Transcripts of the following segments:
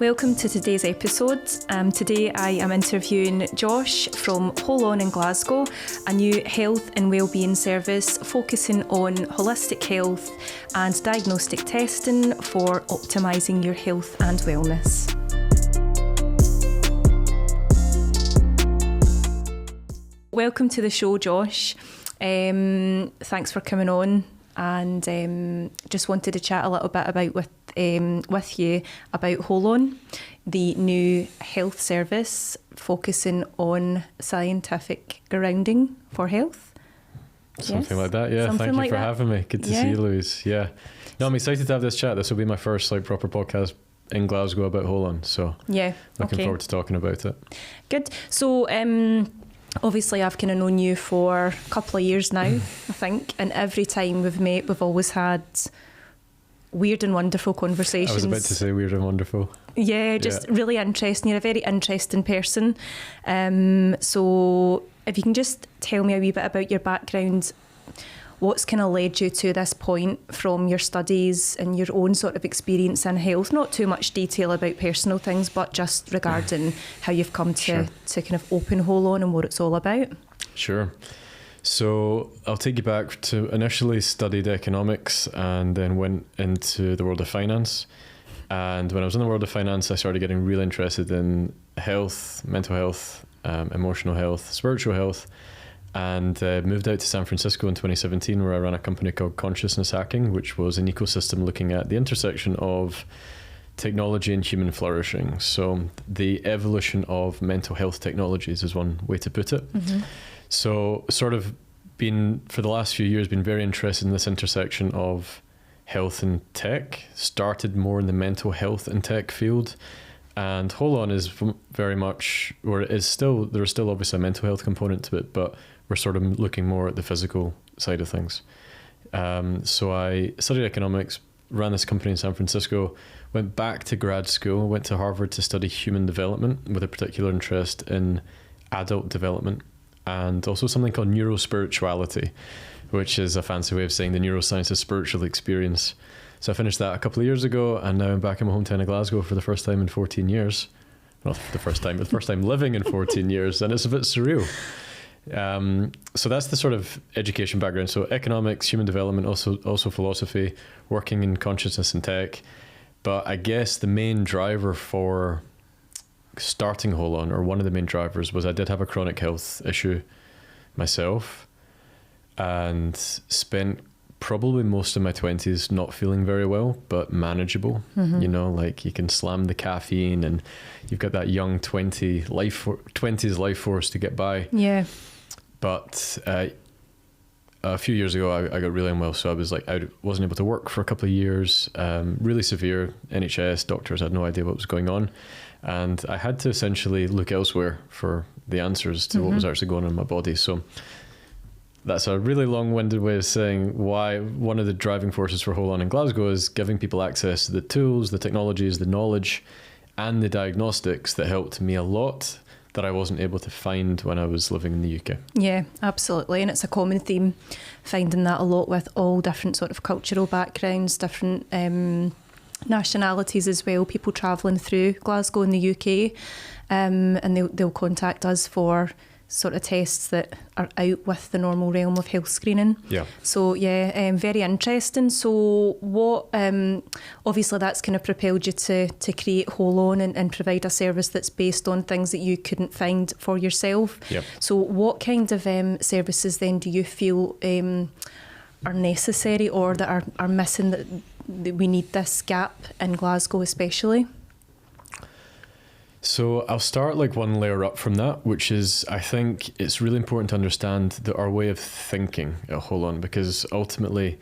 Welcome to today's episode. Today I am interviewing Josh from Holon in Glasgow, a new health and wellbeing service focusing on holistic health and diagnostic testing for optimising your health and wellness. Welcome to the show, Josh. Thanks for coming on, and just wanted to chat a little bit about with you about Holon, the new health service focusing on scientific grounding for health. Something like that, yeah. Thank you for having me. Good to see you, Louise. Yeah. No, I'm excited to have this chat. This will be my first proper podcast in Glasgow about Holon. So looking forward to talking about it. Good. So obviously I've kind of known you for a couple of years now, I think, and every time we've met, we've always had weird and wonderful conversations. I was about to say weird and wonderful. Yeah, just really interesting. You're a very interesting person. So if you can just tell me a wee bit about your background, what's kind of led you to this point from your studies and your own sort of experience in health? Not too much detail about personal things, but just regarding how you've come to kind of open Holon and what it's all about. Sure. So I'll take you back to initially studied economics and then went into the world of finance. And when I was in the world of finance, I started getting really interested in health, mental health, emotional health, spiritual health, and moved out to San Francisco in 2017, where I ran a company called Consciousness Hacking, which was an ecosystem looking at the intersection of technology and human flourishing. So the evolution of mental health technologies is one way to put it. Mm-hmm. So sort of been, for the last few years, been very interested in this intersection of health and tech. Started more in the mental health and tech field. And Holon is very much, or is still, there is still obviously a mental health component to it, but we're sort of looking more at the physical side of things. So I studied economics, ran this company in San Francisco, went back to grad school, went to Harvard to study human development with a particular interest in adult development, and also something called neurospirituality, which is a fancy way of saying the neuroscience of spiritual experience. So I finished that a couple of years ago, and now I'm back in my hometown of Glasgow for the first time in 14 years. Not the first time, but the first time living in 14 years, and it's a bit surreal. So that's the sort of education background. So economics, human development, also philosophy, working in consciousness and tech. But I guess the main driver for starting Holon, or one of the main drivers, was I did have a chronic health issue myself, and spent probably most of my 20s not feeling very well, but manageable. Mm-hmm. You know, like you can slam the caffeine and you've got that young 20s life force to get by. Yeah. But a few years ago, I got really unwell. So I was like, I wasn't able to work for a couple of years, really severe. NHS doctors had no idea what was going on. And I had to essentially look elsewhere for the answers to what was actually going on in my body. So that's a really long-winded way of saying why one of the driving forces for Holon in Glasgow is giving people access to the tools, the technologies, the knowledge, and the diagnostics that helped me a lot that I wasn't able to find when I was living in the UK. Yeah, absolutely. And it's a common theme, finding that a lot with all different sort of cultural backgrounds, different nationalities as well, people travelling through Glasgow in the UK, and they'll contact us for sort of tests that are out with the normal realm of health screening. Yeah. So very interesting. So what, obviously that's kind of propelled you to create Holon and provide a service that's based on things that you couldn't find for yourself. Yeah. So what kind of services then do you feel are necessary or that are missing, that we need this gap in Glasgow especially? So I'll start like one layer up from that, which is, I think it's really important to understand our way of thinking at Holon, because ultimately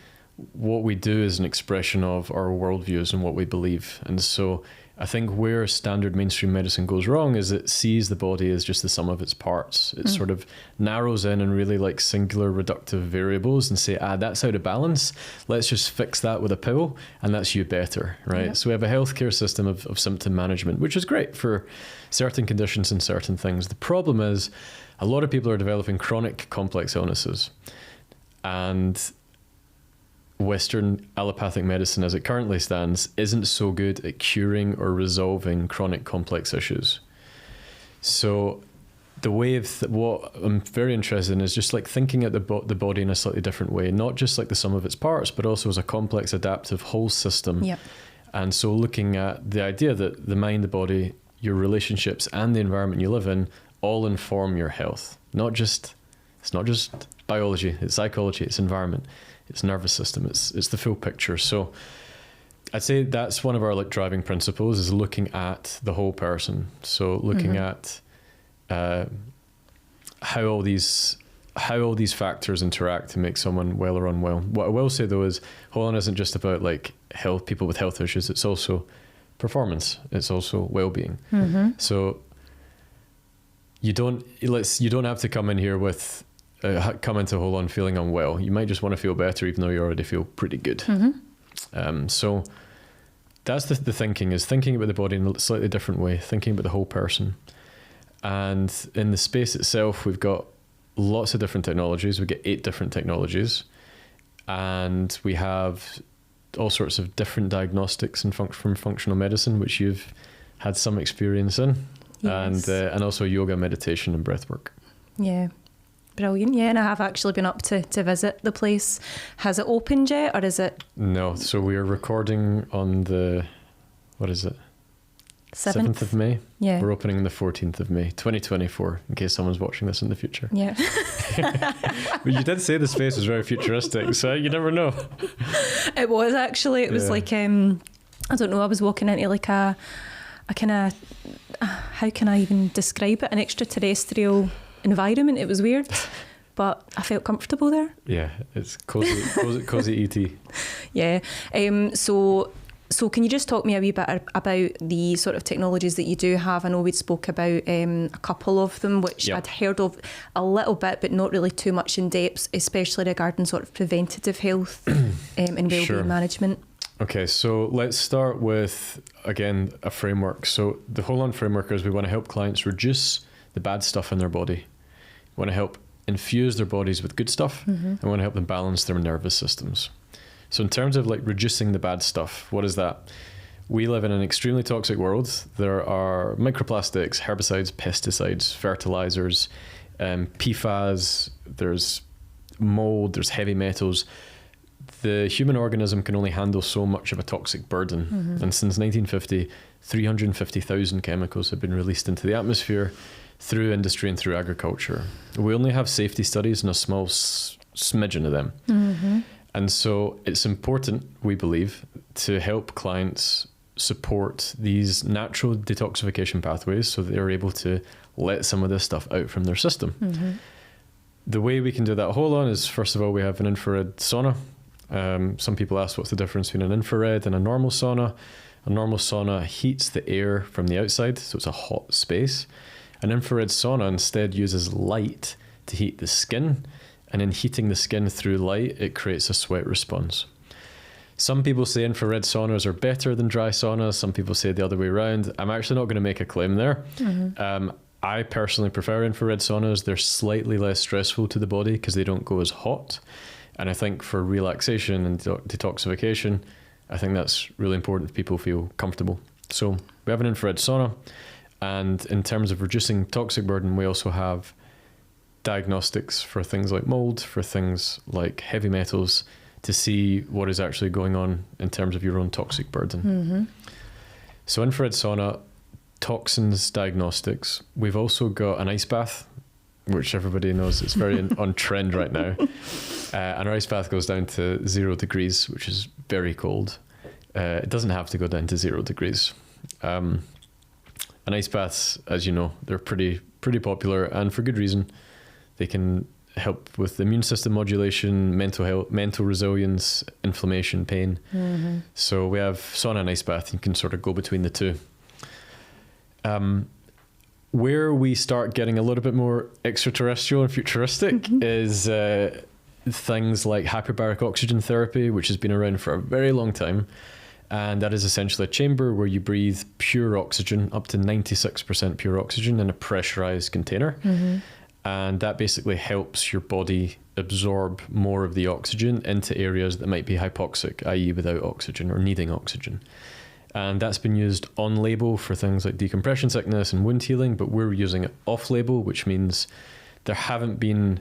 what we do is an expression of our worldviews and what we believe. And so I think where standard mainstream medicine goes wrong is it sees the body as just the sum of its parts. It sort of narrows in and really like singular reductive variables and say, that's out of balance. Let's just fix that with a pill and that's you better, right? Yep. So we have a healthcare system of symptom management, which is great for certain conditions and certain things. The problem is a lot of people are developing chronic complex illnesses. And Western allopathic medicine as it currently stands isn't so good at curing or resolving chronic complex issues. So the way of what I'm very interested in is just like thinking at the body in a slightly different way, not just like the sum of its parts, but also as a complex, adaptive whole system. Yep. And so looking at the idea that the mind, the body, your relationships, and the environment you live in all inform your health. It's not just biology, it's psychology, it's environment, it's nervous system, it's the full picture. So I'd say that's one of our like driving principles, is looking at the whole person. So looking at how all these factors interact to make someone well or unwell. What I will say though is Holon isn't just about like health, people with health issues. It's also performance. It's also well-being. So you don't have to come in here with come into Holon feeling unwell. You might just want to feel better, even though you already feel pretty good. So that's the thinking, is thinking about the body in a slightly different way, thinking about the whole person. And in the space itself, we've got lots of different technologies. We get 8 different technologies, and we have all sorts of different diagnostics and from functional medicine, which you've had some experience in. Yes. And also yoga, meditation, and breath work. Yeah. Brilliant. Yeah, and I have actually been up to visit the place. Has it opened yet, or is it? No. So we are recording on the, what is it? 7th of May. Yeah. We're opening on the 14th of May, 2024, in case someone's watching this in the future. Yeah. But you did say the space was very futuristic, so you never know. It was actually. It was like, I don't know, I was walking into like a kind of, how can I even describe it? An extraterrestrial environment. It was weird, but I felt comfortable there. Yeah, it's cozy ET. Yeah. So can you just talk me a wee bit about the sort of technologies that you do have? I know we spoke about a couple of them, which I'd heard of a little bit, but not really too much in depth, especially regarding sort of preventative health and well-being management. Okay, so let's start with, again, a framework. So the Holon framework is we want to help clients reduce the bad stuff in their body. We want to help infuse their bodies with good stuff, and we want to help them balance their nervous systems. So in terms of like reducing the bad stuff, what is that? We live in an extremely toxic world. There are microplastics, herbicides, pesticides, fertilizers, PFAS, there's mold, there's heavy metals. The human organism can only handle so much of a toxic burden. And since 1950, 350,000 chemicals have been released into the atmosphere through industry and through agriculture. We only have safety studies and a small smidgen of them. And so it's important, we believe, to help clients support these natural detoxification pathways so that they're able to let some of this stuff out from their system. The way we can do that Holon is, first of all, we have an infrared sauna. Some people ask what's the difference between an infrared and a normal sauna. A normal sauna heats the air from the outside, so it's a hot space. An infrared sauna instead uses light to heat the skin, and in heating the skin through light, it creates a sweat response. Some people say infrared saunas are better than dry saunas. Some people say the other way around. I'm actually not going to make a claim there. I personally prefer infrared saunas. They're slightly less stressful to the body because they don't go as hot. And I think for relaxation and detoxification, I think that's really important if people feel comfortable. So we have an infrared sauna. And in terms of reducing toxic burden, we also have diagnostics for things like mold, for things like heavy metals, to see what is actually going on in terms of your own toxic burden. So infrared sauna, toxins diagnostics. We've also got an ice bath, which everybody knows is very on trend right now. And our ice bath goes down to 0 degrees, which is very cold. It doesn't have to go down to 0 degrees. And ice baths, as you know, they're pretty popular, and for good reason. They can help with immune system modulation, mental health, mental resilience, inflammation, pain. So we have sauna and ice bath. You can sort of go between the two. Where we start getting a little bit more extraterrestrial and futuristic is things like hyperbaric oxygen therapy, which has been around for a very long time. And that is essentially a chamber where you breathe pure oxygen, up to 96% pure oxygen in a pressurized container. And that basically helps your body absorb more of the oxygen into areas that might be hypoxic, i.e. without oxygen or needing oxygen. And that's been used on label for things like decompression sickness and wound healing, but we're using it off label, which means there haven't been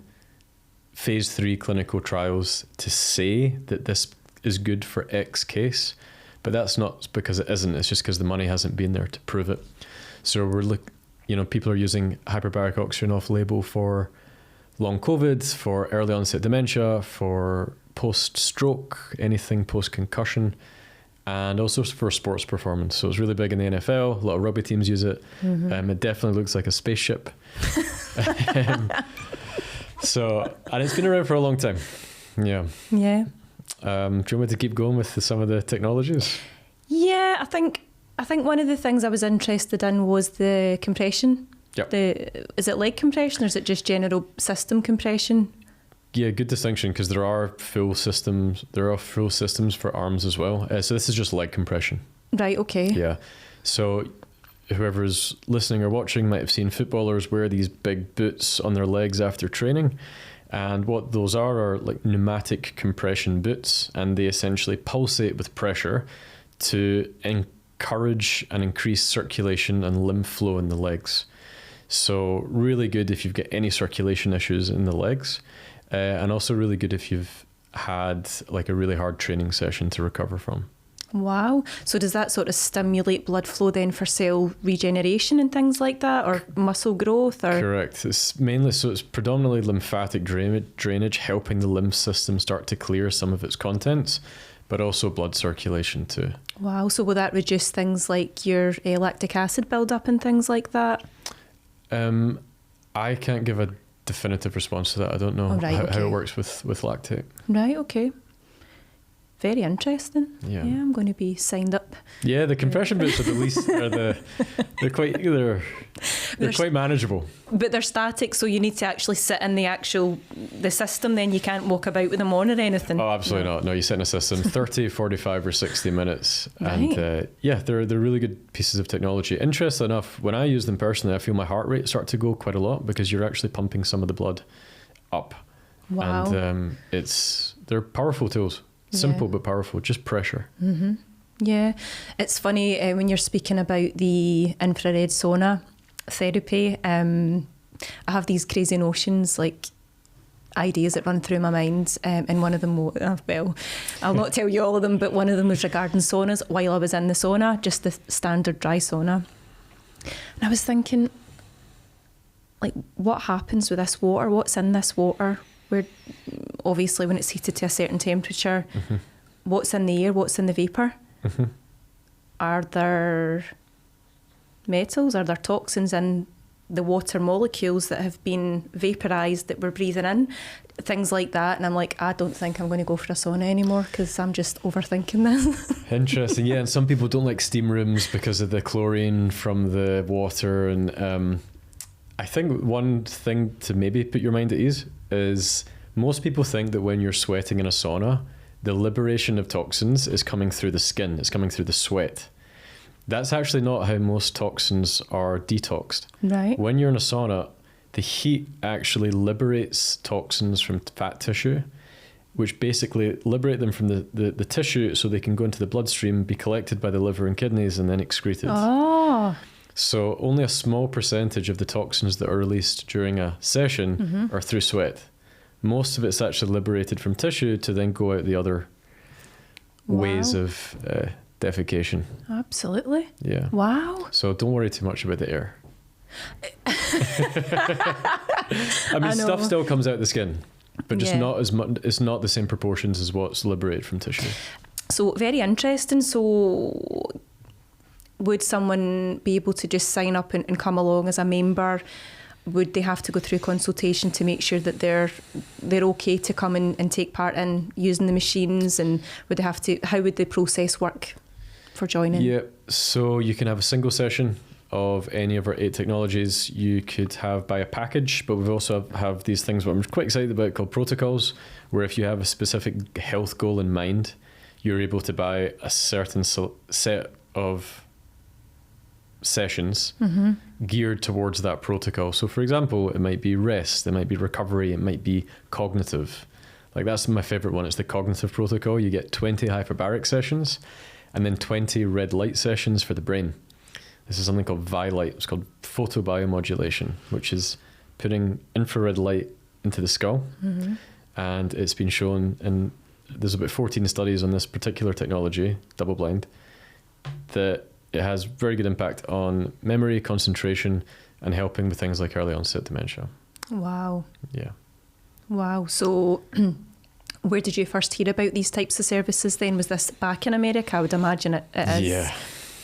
phase 3 clinical trials to say that this is good for X case, but that's not because it isn't. It's just because the money hasn't been there to prove it. So people are using hyperbaric oxygen off label for long COVID, for early onset dementia, for post-stroke, anything post-concussion, and also for sports performance. So it's really big in the NFL. A lot of rugby teams use it. It definitely looks like a spaceship. And it's been around for a long time. Yeah. Yeah. Do you want me to keep going with some of the technologies? Yeah, I think one of the things I was interested in was the compression. Yep. Is it leg compression or is it just general system compression? Yeah, good distinction, because there are full systems. There are full systems for arms as well. So this is just leg compression. Right. Okay. Yeah. So whoever's listening or watching might have seen footballers wear these big boots on their legs after training. And what those are like pneumatic compression boots, and they essentially pulsate with pressure to encourage and increase circulation and lymph flow in the legs. So really good if you've got any circulation issues in the legs, and also really good if you've had like a really hard training session to recover from. Wow. So does that sort of stimulate blood flow then for cell regeneration and things like that, or muscle growth? Or Correct. It's predominantly lymphatic drainage, helping the lymph system start to clear some of its contents, but also blood circulation too. Wow. So will that reduce things like your lactic acid buildup and things like that? I can't give a definitive response to that. I don't know how it works with lactate. Right. Okay. Very interesting. Yeah, I'm going to be signed up. Yeah, the compression boots are the least. They're quite manageable. But they're static, so you need to actually sit in the system. Then you can't walk about with them on or anything. Oh, absolutely not. No, you sit in a system 30, 45 or 60 minutes. Right. And they're really good pieces of technology. Interesting enough, when I use them personally, I feel my heart rate start to go quite a lot, because you're actually pumping some of the blood up. Wow. And they're powerful tools. Simple but powerful, just pressure. Mm-hmm. Yeah. It's funny when you're speaking about the infrared sauna therapy, I have these crazy notions, like ideas that run through my mind, and one of them, I'll not tell you all of them, but one of them was regarding saunas while I was in the sauna, just the standard dry sauna. And I was thinking, like, what happens with this water? What's in this water? Where, obviously, when it's heated to a certain temperature, what's in the air? What's in the vapour? Are there metals? Are there toxins in the water molecules that have been vaporised that we're breathing in? Things like that. And I'm like, I don't think I'm going to go for a sauna anymore, because I'm just overthinking this. Interesting. Yeah, and some people don't like steam rooms because of the chlorine from the water. And I think one thing to maybe put your mind at ease is most people think that when you're sweating in a sauna, the liberation of toxins is coming through the skin, it's coming through the sweat. That's actually not how most toxins are detoxed. Right. When you're in a sauna, the heat actually liberates toxins from fat tissue, which basically liberate them from the tissue so they can go into the bloodstream, be collected by the liver and kidneys, and then excreted. Oh. So only a small percentage of the toxins that are released during a session are through sweat. Most of it's actually liberated from tissue to then go out the other ways of defecation. Absolutely. Yeah. Wow. So don't worry too much about the air. I mean, stuff still comes out the skin, but just not as much. It's not the same proportions as what's liberated from tissue. So very interesting. So would someone be able to just sign up and come along as a member? Would they have to go through consultation to make sure that they're okay to come and take part in using the machines? And would they have to? How would the process work for joining? Yeah, so you can have a single session of any of our 8 technologies. You could buy a package, but we've also have these things what I'm quite excited about called protocols, where if you have a specific health goal in mind, you're able to buy a certain set of sessions geared towards that protocol. So for example, it might be rest, it might be recovery, it might be cognitive. Like that's my favorite one. It's the cognitive protocol. You get 20 hyperbaric sessions and then 20 red light sessions for the brain. This is something called ViLight. It's called photobiomodulation, which is putting infrared light into the skull. And it's been shown, and there's about 14 studies on this particular technology, double blind, that it has very good impact on memory, concentration, and helping with things like early onset dementia. Wow. Yeah. Wow. So where did you first hear about these types of services then? Was this back in America? I would imagine it is. Yeah.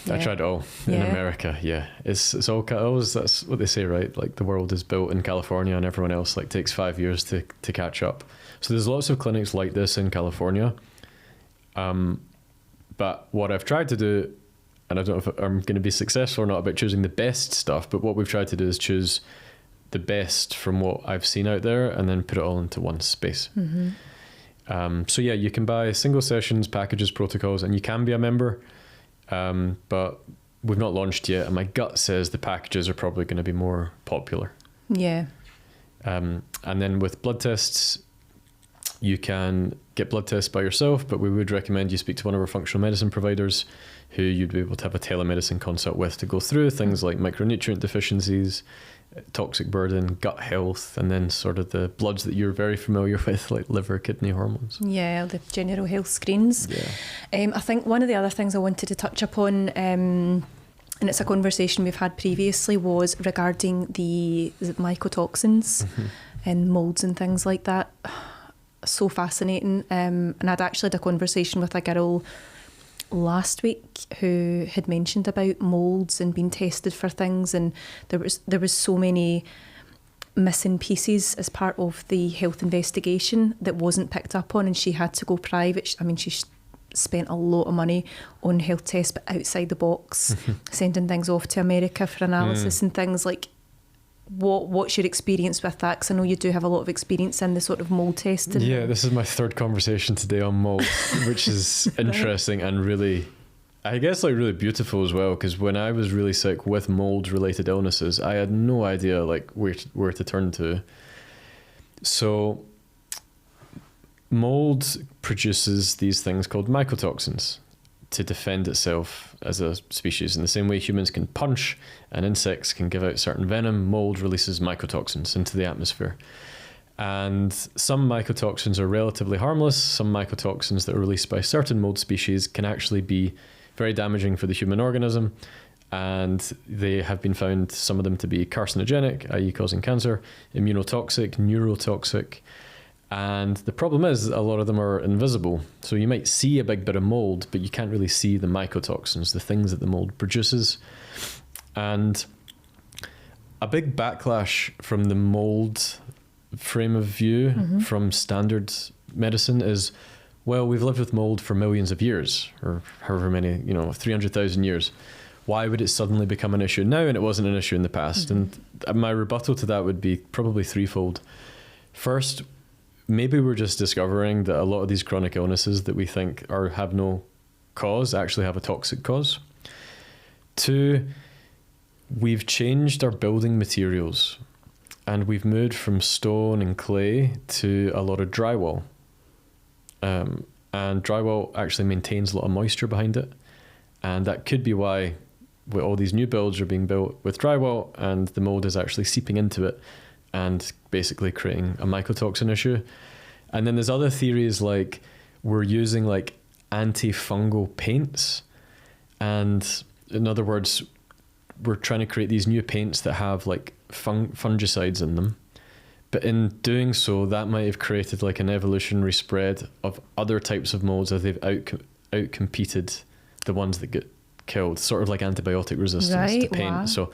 I tried it all in America. Yeah. It's all, always, that's what they say, right? Like the world is built in California and everyone else like takes 5 years to catch up. So there's lots of clinics like this in California. But what I've tried to do, and I don't know if I'm going to be successful or not about choosing the best stuff, but what we've tried to do is choose the best from what I've seen out there and then put it all into one space. So yeah, you can buy single sessions, packages, protocols, and you can be a member, but we've not launched yet, and my gut says the packages are probably going to be more popular. Yeah. And then with blood tests, you can get blood tests by yourself, but we would recommend you speak to one of our functional medicine providers who you'd be able to have a telemedicine consult with to go through things like micronutrient deficiencies, toxic burden, gut health, and then sort of the bloods that you're very familiar with, like liver, kidney, hormones. Yeah, the general health screens. Yeah. I think one of the other things I wanted to touch upon, and it's a conversation we've had previously, was regarding the mycotoxins and moulds and things like that. So fascinating. And I'd actually had a conversation with a girl last week who had mentioned about moulds and being tested for things, and there was so many missing pieces as part of the health investigation that wasn't picked up on, and she had to go private. I mean, she spent a lot of money on health tests, but outside the box, sending things off to America for analysis and things. Like, what's your experience with that? Because I know you do have a lot of experience in the sort of mould testing. Yeah, this is my third conversation today on mould, which is interesting and really, I guess, like really beautiful as well. Because when I was really sick with mould-related illnesses, I had no idea like where to turn to. So mould produces these things called mycotoxins to defend itself as a species. In the same way humans can punch and insects can give out certain venom, mold releases mycotoxins into the atmosphere. And some mycotoxins are relatively harmless. Some mycotoxins that are released by certain mold species can actually be very damaging for the human organism. And they have been found, some of them to be carcinogenic, i.e. causing cancer, immunotoxic, neurotoxic. And the problem is a lot of them are invisible. So you might see a big bit of mold, but you can't really see the mycotoxins, the things that the mold produces. And a big backlash from the mold frame of view from standard medicine is, well, we've lived with mold for millions of years, or however many, 300,000 years. Why would it suddenly become an issue now and it wasn't an issue in the past? And my rebuttal to that would be probably threefold. First, maybe we're just discovering that a lot of these chronic illnesses that we think have no cause actually have a toxic cause. Two, we've changed our building materials and we've moved from stone and clay to a lot of drywall. And drywall actually maintains a lot of moisture behind it. And that could be why all these new builds are being built with drywall and the mold is actually seeping into it and basically creating a mycotoxin issue. And then there's other theories like we're using like antifungal paints. And in other words, we're trying to create these new paints that have like fungicides in them. But in doing so, that might have created like an evolutionary spread of other types of molds as they've outcompeted the ones that get killed, sort of like antibiotic resistance to paint. Wow. So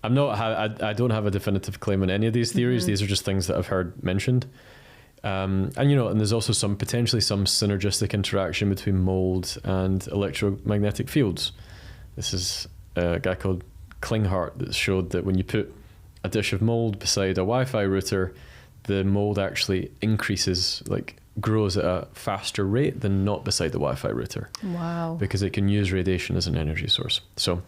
I don't have a definitive claim on any of these theories. These are just things that I've heard mentioned. And there's also potentially some synergistic interaction between mold and electromagnetic fields. This is a guy called Klinghardt that showed that when you put a dish of mold beside a Wi-Fi router, the mold actually grows at a faster rate than not beside the Wi-Fi router. Wow. Because it can use radiation as an energy source. So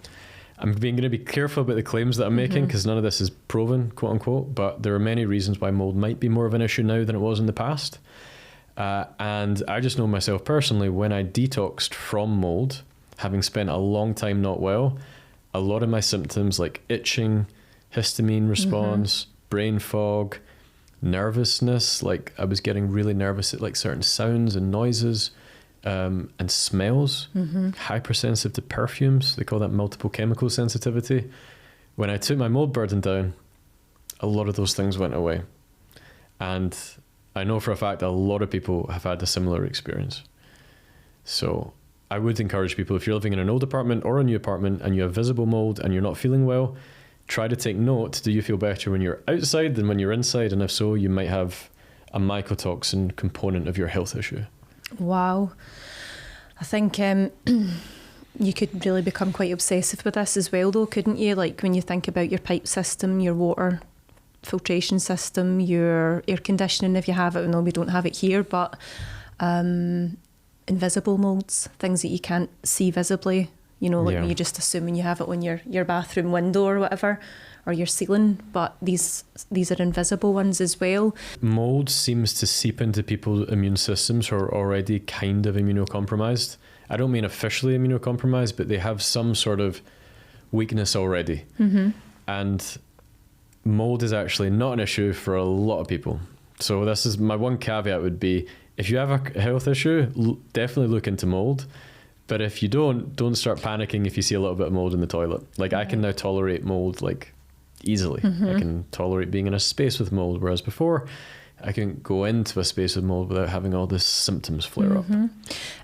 I'm going to be careful about the claims that I'm making because none of this is proven, quote unquote, but there are many reasons why mold might be more of an issue now than it was in the past. And I just know myself personally, when I detoxed from mold, having spent a long time not well, a lot of my symptoms like itching, histamine response, brain fog, nervousness, like I was getting really nervous at like certain sounds and noises, and smells, hypersensitive to perfumes. They call that multiple chemical sensitivity. When I took my mold burden down, a lot of those things went away. And I know for a fact a lot of people have had a similar experience. So I would encourage people, if you're living in an old apartment or a new apartment and you have visible mold and you're not feeling well, try to take note. Do you feel better when you're outside than when you're inside? And if so, you might have a mycotoxin component of your health issue. Wow. I think you could really become quite obsessive with this as well, though, couldn't you? Like when you think about your pipe system, your water filtration system, your air conditioning, if you have it. No, we don't have it here, but invisible molds, things that you can't see visibly, you know, like you just assuming you have it on your bathroom window or whatever, or your ceiling, but these are invisible ones as well. Mold seems to seep into people's immune systems who are already kind of immunocompromised. I don't mean officially immunocompromised, but they have some sort of weakness already. And mold is actually not an issue for a lot of people. So this is my one caveat would be, if you have a health issue, definitely look into mold. But if you don't start panicking if you see a little bit of mold in the toilet. Like I can now tolerate mold like easily. I can tolerate being in a space with mold, whereas before I couldn't go into a space with mold without having all the symptoms flare up.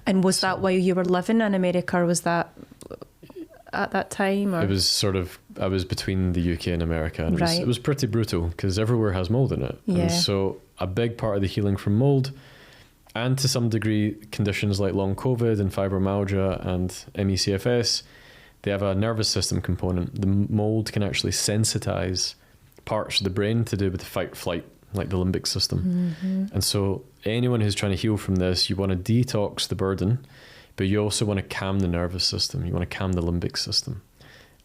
And was that while you were living in America, or was that at that time? Or? It was sort of, I was between the UK and America, and it was pretty brutal because everywhere has mold in it. And so a big part of the healing from mold, and to some degree conditions like long COVID and fibromyalgia and ME/CFS, they have a nervous system component. The mold can actually sensitize parts of the brain to do with fight flight, like the limbic system. And so anyone who's trying to heal from this, you want to detox the burden, but you also want to calm the nervous system. You want to calm the limbic system.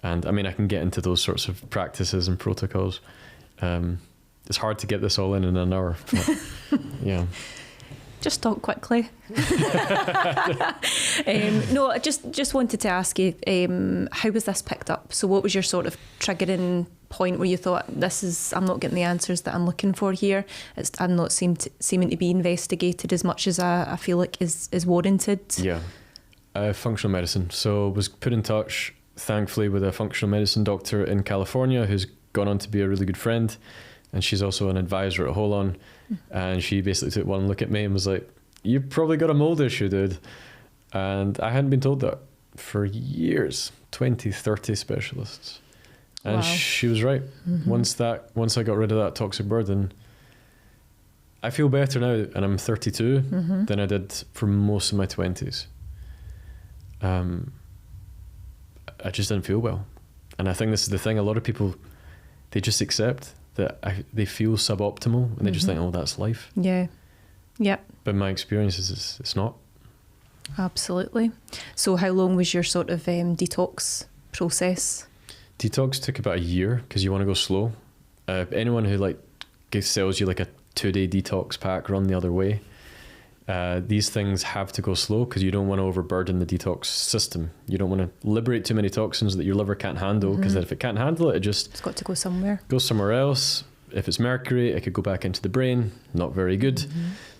And I mean, I can get into those sorts of practices and protocols. It's hard to get this all in an hour. But, yeah. Just talk quickly. No, I just wanted to ask you, how was this picked up? So what was your sort of triggering point where you thought, I'm not getting the answers that I'm looking for here. I'm not seeming to be investigated as much as I feel like is warranted. Yeah, functional medicine. So was put in touch, thankfully, with a functional medicine doctor in California who's gone on to be a really good friend. And she's also an advisor at Holon. And she basically took one look at me and was like, "You've probably got a mold issue, dude." And I hadn't been told that for years, 20, 30 specialists. And she was right. Once I got rid of that toxic burden, I feel better now, and I'm 32, than I did for most of my 20s. I just didn't feel well. And I think this is the thing, a lot of people, they just accept that they feel suboptimal, and they just think, oh, that's life. Yeah. Yep. But my experience is it's not. Absolutely. So how long was your sort of detox process? Detox took about a year because you want to go slow. Anyone who sells you like a 2-day detox pack, run the other way. These things have to go slow because you don't want to overburden the detox system. You don't want to liberate too many toxins that your liver can't handle, because if it can't handle it, it's got to go somewhere. Go somewhere else. If it's mercury, it could go back into the brain. Not very good.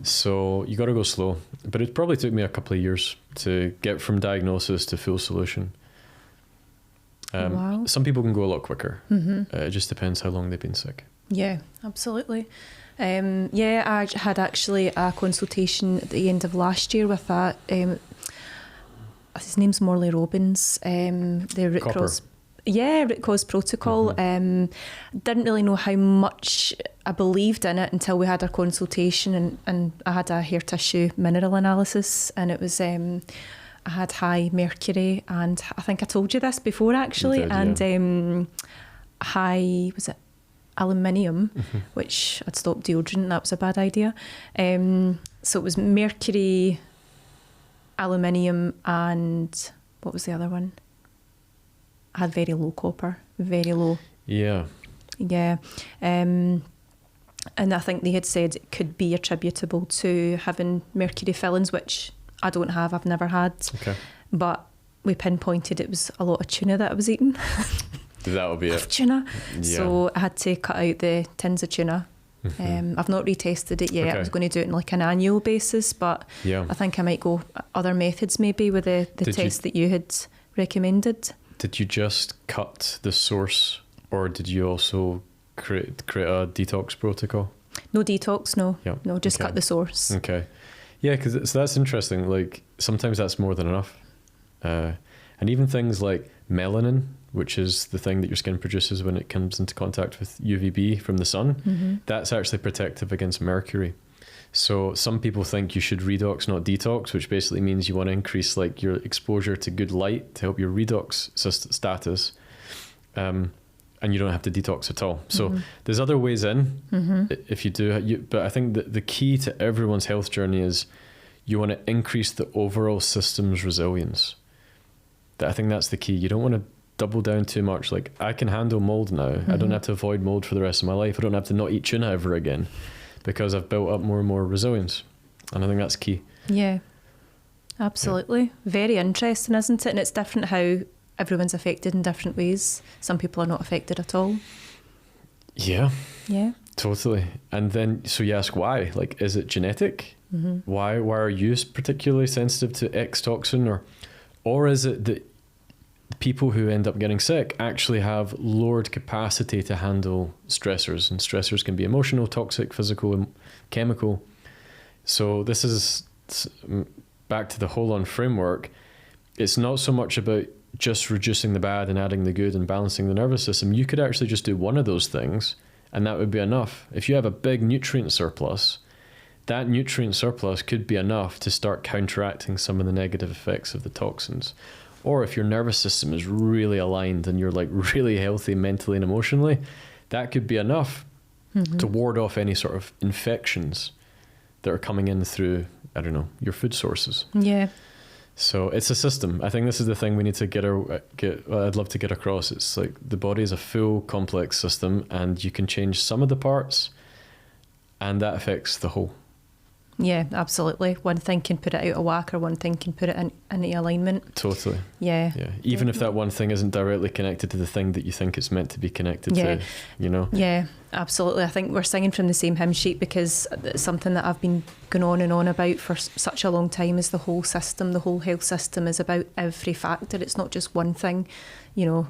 So you got to go slow. But it probably took me a couple of years to get from diagnosis to full solution. Some people can go a lot quicker. It just depends how long they've been sick. Yeah, absolutely. I had actually a consultation at the end of last year with that. His name's Morley Robbins. The root cause protocol. Didn't really know how much I believed in it until we had our consultation, and I had a hair tissue mineral analysis, and it was I had high mercury, and I think I told you this before actually, high, was it aluminium, which I'd stopped deodorant, that was a bad idea. So it was mercury, aluminium, and what was the other one? I had very low copper, very low. Yeah. Yeah. And I think they had said it could be attributable to having mercury fillings, which I don't have, I've never had. Okay. But we pinpointed it was a lot of tuna that I was eating. That would be it. Tuna. Yeah. So I had to cut out the tins of tuna. Mm-hmm. I've not retested it yet. Okay. I was going to do it on like an annual basis, but Yeah. I think I might go other methods maybe with the test that you had recommended. Did you just cut the source, or did you also create a detox protocol? No detox, no. Yeah. No, just Okay. cut the source. Okay. Yeah, because that's interesting. Like, sometimes that's more than enough. And even things like melanin, which is the thing that your skin produces when it comes into contact with UVB from the sun, that's actually protective against mercury. So some people think you should redox, not detox, which basically means you want to increase like your exposure to good light to help your redox status. And you don't have to detox at all. So there's other ways in if you do. But I think that the key to everyone's health journey is you want to increase the overall system's resilience. I think that's the key. You don't want to double down too much. Like, I can handle mold now. I don't have to avoid mold for the rest of my life. I don't have to not eat tuna ever again because I've built up more and more resilience. And I think that's key. Yeah, absolutely. Yeah. Very interesting, isn't it? And it's different how everyone's affected in different ways. Some people are not affected at all. Yeah. Yeah. Totally. And then, so you ask why? Like, is it genetic? Why are you particularly sensitive to X toxin? Or is it that people who end up getting sick actually have lowered capacity to handle stressors? And stressors can be emotional, toxic, physical, and chemical. So this is back to the Holon framework. It's not so much about just reducing the bad and adding the good and balancing the nervous system. You could actually just do one of those things and that would be enough. If you have a big nutrient surplus, that nutrient surplus could be enough to start counteracting some of the negative effects of the toxins. Or if your nervous system is really aligned and you're like really healthy mentally and emotionally, that could be enough to ward off any sort of infections that are coming in through, I don't know, your food sources. Yeah. So it's a system. I think this is the thing we need to I'd love to get across. It's like the body is a full complex system and you can change some of the parts and that affects the whole. Yeah, absolutely. One thing can put it out of whack or one thing can put it into alignment. Totally. Yeah. Yeah. Even if that one thing isn't directly connected to the thing that you think it's meant to be connected to, you know? Yeah, absolutely. I think we're singing from the same hymn sheet because it's something that I've been going on and on about for such a long time is the whole system. The whole health system is about every factor. It's not just one thing, you know.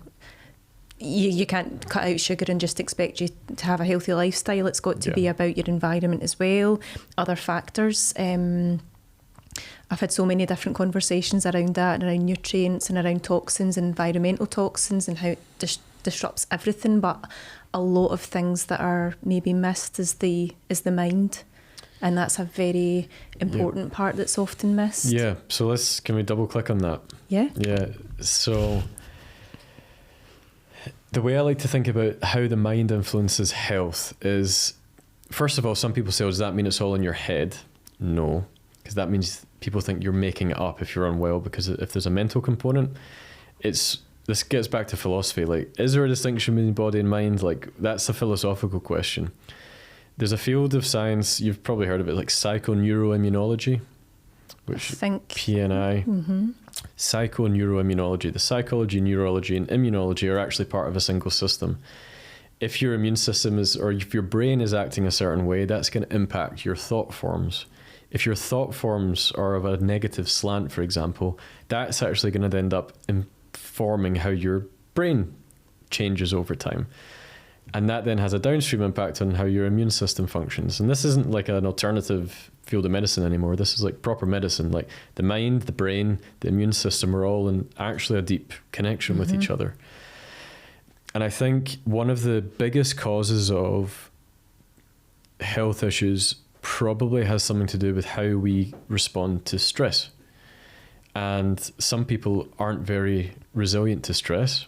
You can't cut out sugar and just expect you to have a healthy lifestyle. It's got to be about your environment as well, other factors. I've had so many different conversations around that and around nutrients and around toxins and environmental toxins and how it disrupts everything. But a lot of things that are maybe missed is the mind. And that's a very important part that's often missed. Yeah. So can we double click on that? Yeah. Yeah. So the way I like to think about how the mind influences health is, first of all, some people say, oh, does that mean it's all in your head? No, because that means people think you're making it up if you're unwell, because if there's a mental component, this gets back to philosophy. Like, is there a distinction between body and mind? Like, that's a philosophical question. There's a field of science, you've probably heard of it, like psychoneuroimmunology, which I think PNI. Psychoneuroimmunology, the psychology, neurology, and immunology are actually part of a single system. If your immune system or if your brain is acting a certain way, that's going to impact your thought forms. If your thought forms are of a negative slant, for example, that's actually going to end up informing how your brain changes over time. And that then has a downstream impact on how your immune system functions. And this isn't like an alternative field of medicine anymore. This is like proper medicine. Like the mind, the brain, the immune system are all in actually a deep connection with each other. And I think one of the biggest causes of health issues probably has something to do with how we respond to stress. And some people aren't very resilient to stress.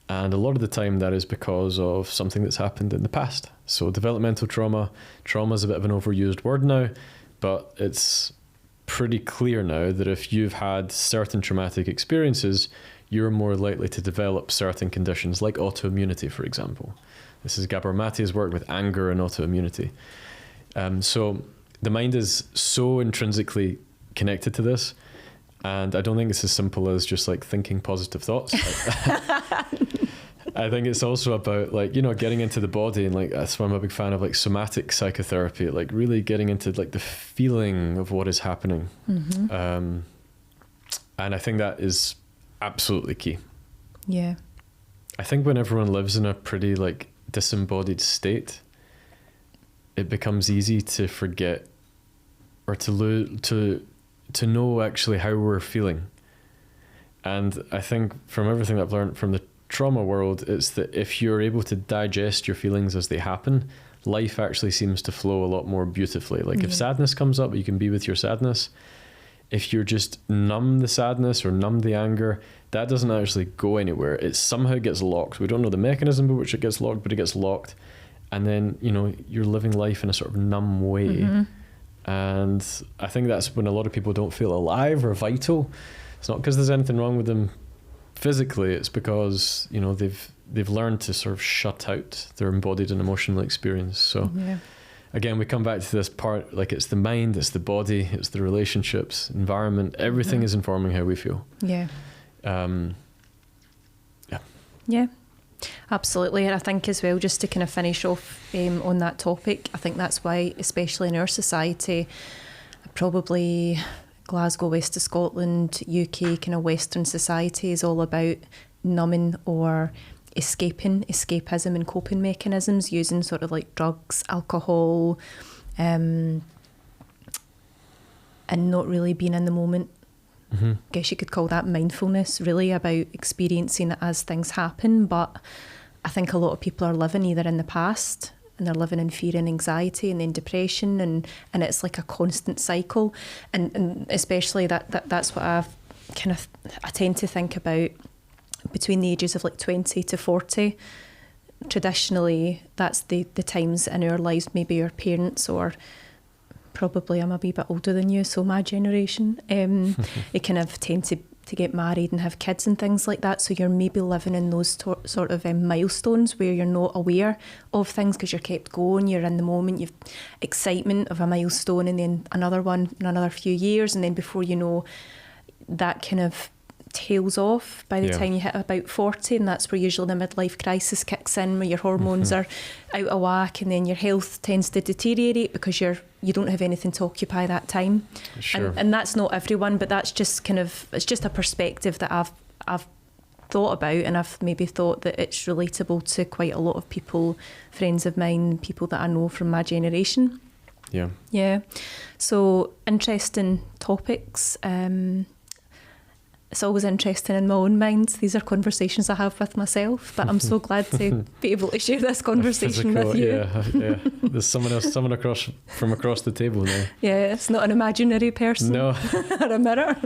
And a lot of the time that is because of something that's happened in the past. So developmental trauma is a bit of an overused word now, but it's pretty clear now that if you've had certain traumatic experiences, you're more likely to develop certain conditions like autoimmunity, for example. This is Gabor Mate's work with anger and autoimmunity. So the mind is so intrinsically connected to this, and I don't think it's as simple as just like thinking positive thoughts. I think it's also about like, you know, getting into the body, and like that's why I'm a big fan of like somatic psychotherapy, like really getting into like the feeling of what is happening. And I think that is absolutely key. Yeah. I think when everyone lives in a pretty like disembodied state, it becomes easy to forget or to know actually how we're feeling. And I think from everything that I've learned from the trauma world, it's that if you're able to digest your feelings as they happen, life actually seems to flow a lot more beautifully. Like if sadness comes up, you can be with your sadness. If you're just numb the sadness or numb the anger, that doesn't actually go anywhere. It somehow gets locked. We don't know the mechanism by which it gets locked, but it gets locked. And then, you know, you're living life in a sort of numb way. And I think that's when a lot of people don't feel alive or vital. It's not because there's anything wrong with them physically, it's because, you know, they've learned to sort of shut out their embodied and emotional experience. So again, we come back to this part, like it's the mind, it's the body, it's the relationships, environment, everything is informing how we feel. Yeah, absolutely. And I think as well, just to kind of finish off on that topic, I think that's why, especially in our society, probably Glasgow, west of Scotland, UK, kind of Western society is all about numbing or escapism and coping mechanisms, using sort of like drugs, alcohol, and not really being in the moment. I guess you could call that mindfulness, really about experiencing it as things happen. But I think a lot of people are living either in the past, and they're living in fear and anxiety and then depression, and it's like a constant cycle. And especially that's what I tend to think about between the ages of like 20 to 40. Traditionally, that's the times in our lives, maybe our parents, or probably I'm a wee bit older than you, so my generation, they kind of tend to get married and have kids and things like that. So you're maybe living in those sort of milestones where you're not aware of things because you're kept going, you're in the moment, you've excitement of a milestone and then another one in another few years, and then before you know, that kind of tails off by the time you hit about 40, and that's where usually the midlife crisis kicks in, where your hormones are out of whack, and then your health tends to deteriorate because you don't have anything to occupy that time. And that's not everyone, but that's just kind of, it's just a perspective that I've thought about, and I've maybe thought that it's relatable to quite a lot of people, friends of mine, people that I know from my generation. So interesting topics. It's always interesting in my own mind. These are conversations I have with myself, but I'm so glad to be able to share this conversation with you. There's someone else, from across the table now. Yeah, it's not an imaginary person. No. Or a mirror.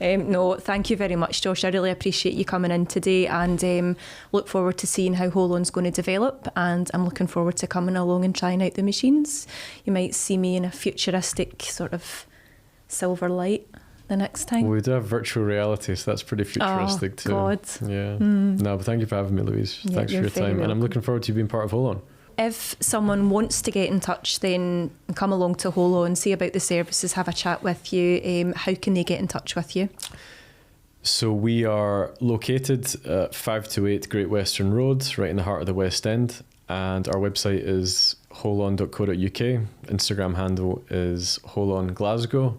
No, thank you very much, Josh. I really appreciate you coming in today, and look forward to seeing how Holon's going to develop, and I'm looking forward to coming along and trying out the machines. You might see me in a futuristic sort of silver light the next time. Well, we do have virtual reality, so that's pretty futuristic too. God. No, but thank you for having me, Louise. Thanks for your time. Welcome. And I'm looking forward to you being part of Holon. If someone wants to get in touch, then come along to Holon, see about the services, have a chat with you. How can they get in touch with you? So we are located at 528 Great Western Road, right in the heart of the West End. And our website is holon.co.uk. Instagram handle is Holon Glasgow.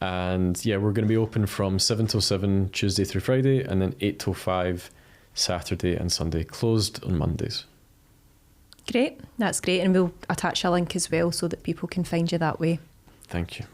And we're going to be open from 7 till 7 Tuesday through Friday, and then 8 till 5 Saturday and Sunday, closed on Mondays. Great, that's great. And we'll attach a link as well so that people can find you that way. Thank you.